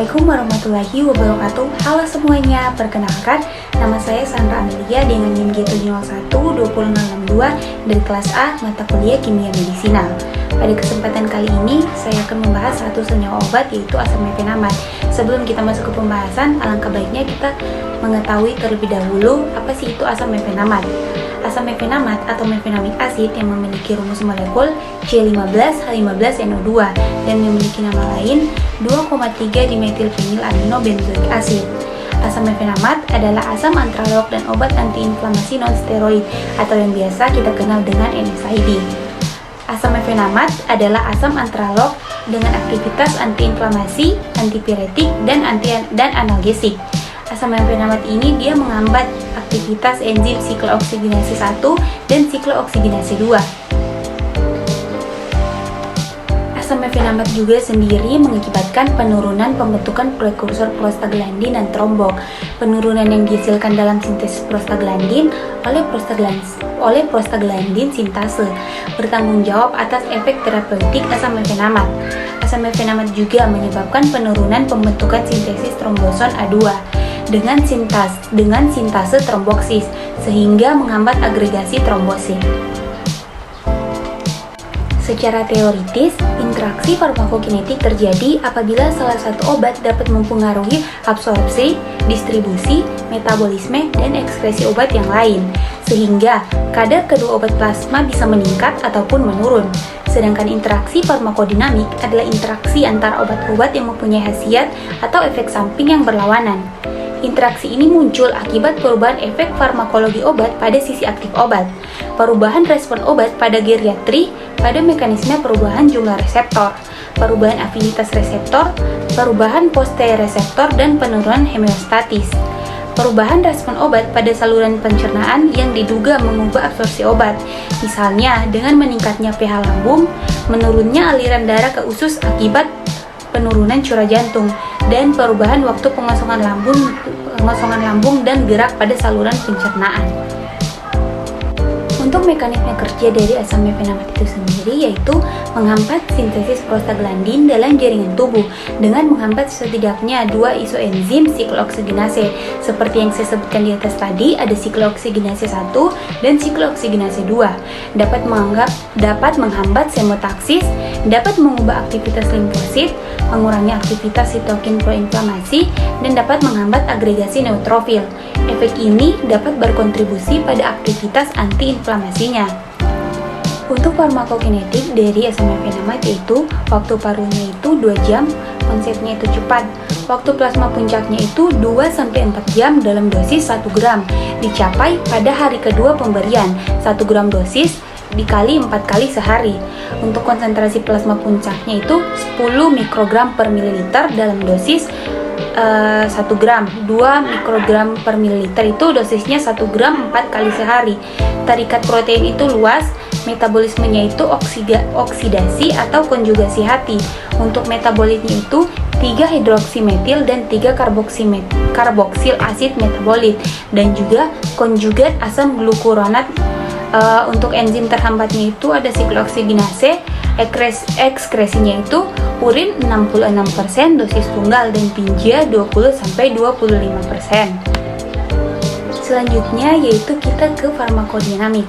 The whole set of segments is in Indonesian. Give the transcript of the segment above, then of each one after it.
Assalamualaikum warahmatullahi wabarakatuh. Halo semuanya, perkenalkan nama saya Sandra Amelia dengan NIM G701-20662 dari kelas A mata kuliah Kimia Medisinal. Pada kesempatan kali ini, saya akan membahas satu senyawa obat yaitu asam mefenamat. Sebelum kita masuk ke pembahasan, alangkah baiknya kita mengetahui terlebih dahulu apa sih itu asam mefenamat. Asam mefenamat atau mefenamic acid yang memiliki rumus molekul C15H15NO2 dan memiliki nama lain 2,3 dimetilfenilamino benzoic acid. Asam mefenamat adalah asam antralog dan obat antiinflamasi non-steroid atau yang biasa kita kenal dengan NSAID. Asam mefenamat adalah asam antralog dengan aktivitas antiinflamasi, antipiretik, dan analgesik. Asam mefenamat ini dia menghambat aktivitas enzim siklooksidinase 1 dan siklooksidinase 2. Asam mefenamat juga sendiri mengakibatkan penurunan pembentukan prekursor prostaglandin dan trombok. Penurunan yang dihasilkan dalam sintesis prostaglandin oleh prostaglandin sintase bertanggung jawab atas efek terapeutik asam mefenamat. Asam mefenamat juga menyebabkan penurunan pembentukan sintesis tromboson A2 dengan sintase tromboksis sehingga menghambat agregasi trombosit. Secara teoritis, interaksi farmakokinetik terjadi apabila salah satu obat dapat mempengaruhi absorpsi, distribusi, metabolisme, dan ekskresi obat yang lain, sehingga kadar kedua obat plasma bisa meningkat ataupun menurun. Sedangkan interaksi farmakodinamik adalah interaksi antara obat-obat yang mempunyai khasiat atau efek samping yang berlawanan. Interaksi ini muncul akibat perubahan efek farmakologi obat pada sisi aktif obat, perubahan respon obat pada geriatri, pada mekanisme perubahan jumlah reseptor, perubahan afinitas reseptor, perubahan poste reseptor, dan penurunan homeostatis. Perubahan respon obat pada saluran pencernaan yang diduga mengubah absorpsi obat, misalnya dengan meningkatnya pH lambung, menurunnya aliran darah ke usus akibat penurunan curah jantung, dan perubahan waktu pengosongan lambung dan gerak pada saluran pencernaan. Untuk mekanisme kerja dari asam mefenamat itu sendiri yaitu menghambat sintesis prostaglandin dalam jaringan tubuh dengan menghambat setidaknya 2 isoenzim siklooksidinase. Seperti yang saya sebutkan di atas tadi, ada siklooksidinase 1 dan siklooksidinase 2. Dapat menghambat semotaksis, dapat mengubah aktivitas limfosit, mengurangi aktivitas sitokin proinflamasi, dan dapat menghambat agregasi neutrofil. Efek ini dapat berkontribusi pada aktivitas antiinflamasinya. Untuk farmakokinetik dari asam mefenamat yaitu waktu paruhnya itu 2 jam, konsepnya itu cepat. Waktu plasma puncaknya itu 2-4 jam dalam dosis 1 gram, dicapai pada hari kedua pemberian. 1 gram dosis dikali 4 kali sehari. Untuk konsentrasi plasma puncaknya itu 10 mikrogram per mililiter dalam dosis 1 gram. 2 mikrogram per mililiter itu dosisnya 1 gram 4 kali sehari. Tarikat protein itu luas, metabolismenya itu oksidasi atau konjugasi hati. Untuk metabolitnya itu 3 hidroksimetil dan 3 karboksil asid metabolit, dan juga konjugat asam glukuronat. Untuk enzim terhambatnya itu ada siklooksidinase, ekskresinya itu urin 66% dosis tunggal dan pinja 20-25%. Selanjutnya yaitu kita ke farmakodinamik.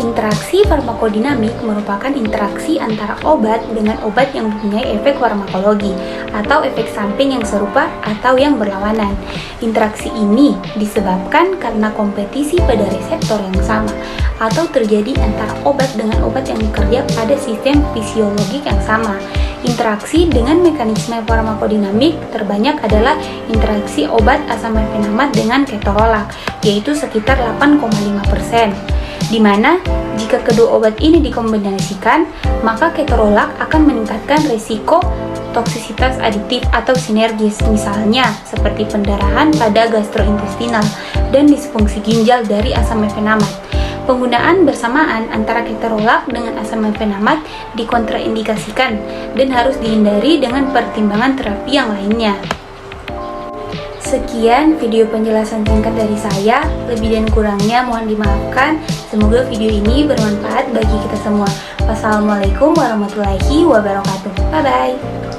Interaksi farmakodinamik merupakan interaksi antara obat dengan obat yang mempunyai efek farmakologi atau efek samping yang serupa atau yang berlawanan. Interaksi ini disebabkan karena kompetisi pada reseptor yang sama atau terjadi antara obat dengan obat yang bekerja pada sistem fisiologik yang sama. Interaksi dengan mekanisme farmakodinamik terbanyak adalah interaksi obat asam mefenamat dengan ketorolak, yaitu sekitar 8,5%. Di mana jika kedua obat ini dikombinasikan, maka ketorolak akan meningkatkan risiko toksisitas aditif atau sinergis, misalnya seperti pendarahan pada gastrointestinal dan disfungsi ginjal dari asam mefenamat. Penggunaan bersamaan antara ketorolak dengan asam mefenamat dikontraindikasikan dan harus dihindari dengan pertimbangan terapi yang lainnya. Sekian video penjelasan singkat dari saya, lebih dan kurangnya mohon dimaafkan. Semoga video ini bermanfaat bagi kita semua. Wassalamualaikum warahmatullahi wabarakatuh. Bye-bye.